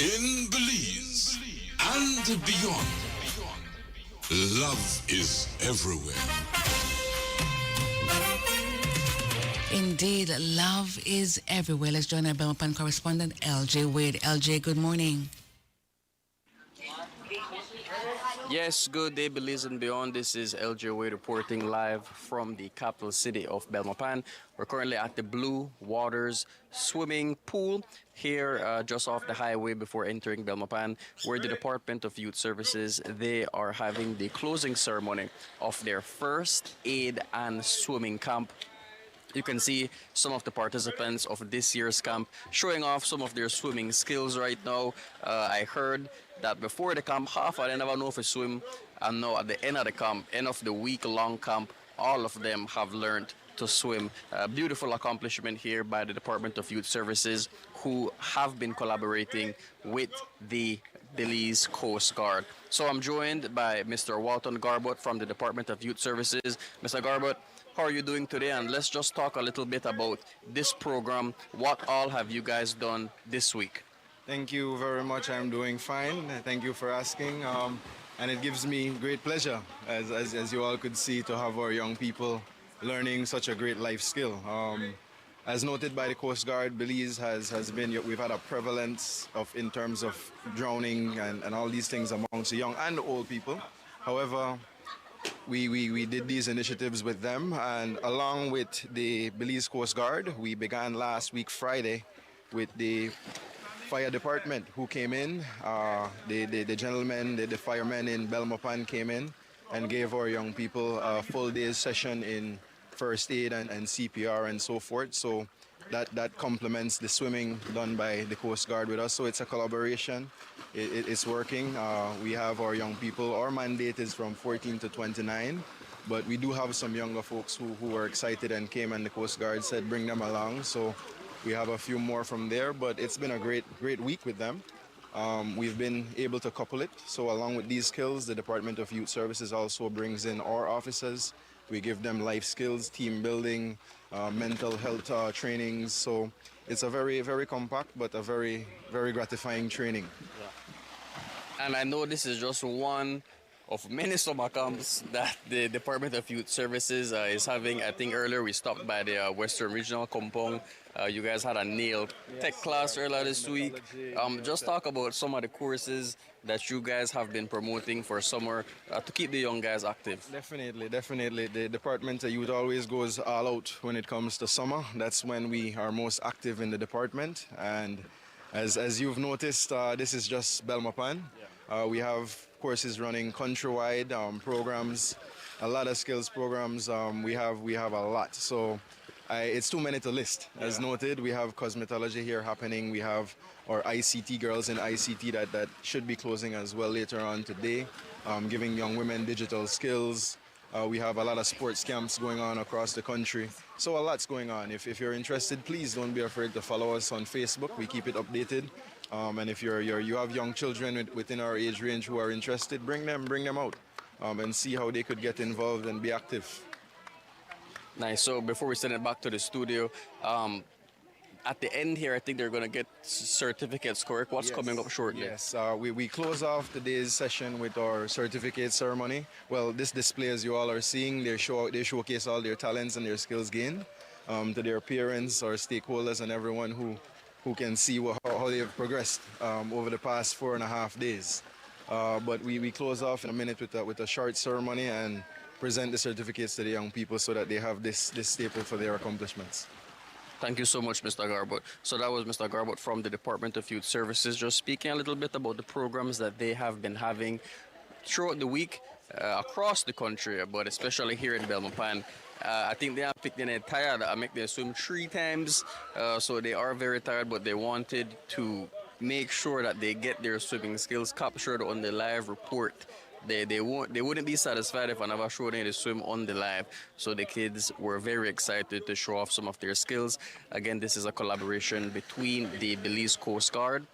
In Belize and beyond, love is everywhere. Indeed, love is everywhere. Let's join our Belmopan correspondent, LJ Wade. LJ, good morning. Yes, good day, Belize and beyond. This is LJ Way reporting live from the capital city of Belmopan. We're currently at the Blue Waters swimming pool here just off the highway before entering Belmopan, where the Department of Youth Services, they are having the closing ceremony of their first aid and swimming camp. You can see some of the participants of this year's camp showing off some of their swimming skills right now. I heard that before the camp, half I never know if they swim, and now at the end of the camp, end of the week-long camp, all of them have learned to swim. A beautiful accomplishment here by the Department of Youth Services, who have been collaborating with the Belize Coast Guard. So I'm joined by Mr. Walton Garbott from the Department of Youth Services. Mr. Garbott, how are you doing today? And let's just talk a little bit about this program. What all have you guys done this week? Thank you very much. I'm doing fine. Thank you for asking. And it gives me great pleasure, as you all could see, to have our young people learning such a great life skill. As noted by the Coast Guard, Belize has been, we've had a prevalence in terms of drowning and all these things amongst the young and old people. However, we did these initiatives with them, and along with the Belize Coast Guard, we began last week Friday with the fire department who came in. The gentlemen, the firemen in Belmopan came in and gave our young people a full day's session in first aid and CPR and so forth. So that complements the swimming done by the Coast Guard with us. So it's a collaboration. It's working. We have our young people. Our mandate is from 14 to 29, but we do have some younger folks who were excited and came, and the Coast Guard said bring them along. So we have a few more from there, but it's been a great week with them. We've been able to couple it. So along with these skills, the Department of Youth Services also brings in our officers. We give them life skills, team building, mental health trainings. So it's a very compact but a very gratifying training. Yeah. And I know this is just one of many summer camps that the Department of Youth Services is having. I think earlier we stopped by the Western Regional Compound. You guys had a nail tech class earlier this week. Just talk about some of the courses that you guys have been promoting for summer to keep the young guys active. Definitely. The Department of Youth always goes all out when it comes to summer. That's when we are most active in the department. And as you've noticed, this is just Belmopan. Yeah. We have courses running countrywide, programs, a lot of skills programs. We have a lot. So it's too many to list. As noted, we have cosmetology here happening. We have our ICT girls in ICT that should be closing as well later on today, giving young women digital skills. We have a lot of sports camps going on across the country. So a lot's going on. If you're interested, please don't be afraid to follow us on Facebook. We keep it updated. And if you have young children within our age range who are interested, bring them out and see how they could get involved and be active. Nice. So before we send it back to the studio, at the end here, I think they're going to get certificates, correct? What's coming up shortly? Yes, we close off today's session with our certificate ceremony. Well, this display, as you all are seeing, they showcase all their talents and their skills gained to their parents, our stakeholders, and everyone who can see how they have progressed over the past 4.5 days. But we close off in a minute with a short ceremony and present the certificates to the young people so that they have this staple for their accomplishments. Thank you so much, Mr. Garbott. So that was Mr. Garbott from the Department of Youth Services, just speaking a little bit about the programs that they have been having throughout the week across the country, but especially here in Belmopan. I think they are picking it tired. I make them swim 3 times, so they are very tired, but they wanted to make sure that they get their swimming skills captured on the live report. They wouldn't be satisfied if I never showed them to swim on the live. So the kids were very excited to show off some of their skills. Again, this is a collaboration between the Belize Coast Guard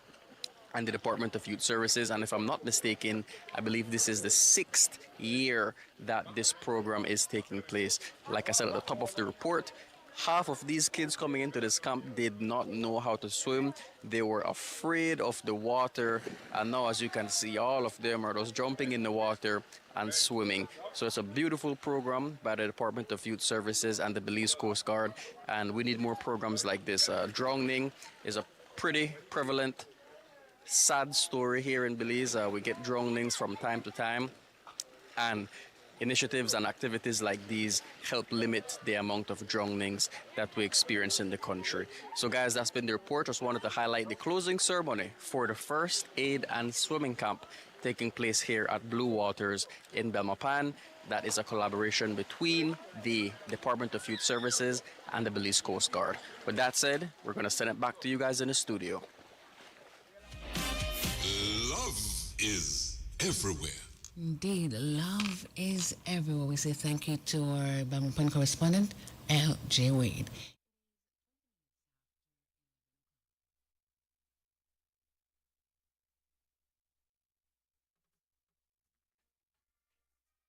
and the Department of Youth Services. And if I'm not mistaken, I believe this is the 6th year that this program is taking place. Like I said at the top of the report, half of these kids coming into this camp did not know how to swim. They were afraid of the water. And now, as you can see, all of them are just jumping in the water and swimming. So it's a beautiful program by the Department of Youth Services and the Belize Coast Guard. And we need more programs like this. Drowning is a pretty prevalent, sad story here in Belize. We get drownings from time to time. And initiatives and activities like these help limit the amount of drownings that we experience in the country. So guys, that's been the report. Just wanted to highlight the closing ceremony for the first aid and swimming camp taking place here at Blue Waters in Belmopan. That is a collaboration between the Department of Youth Services and the Belize Coast Guard. With that said, we're going to send it back to you guys in the studio. Love is everywhere. Indeed, love is everywhere. We say thank you to our Belmopan correspondent, L.J. Wade.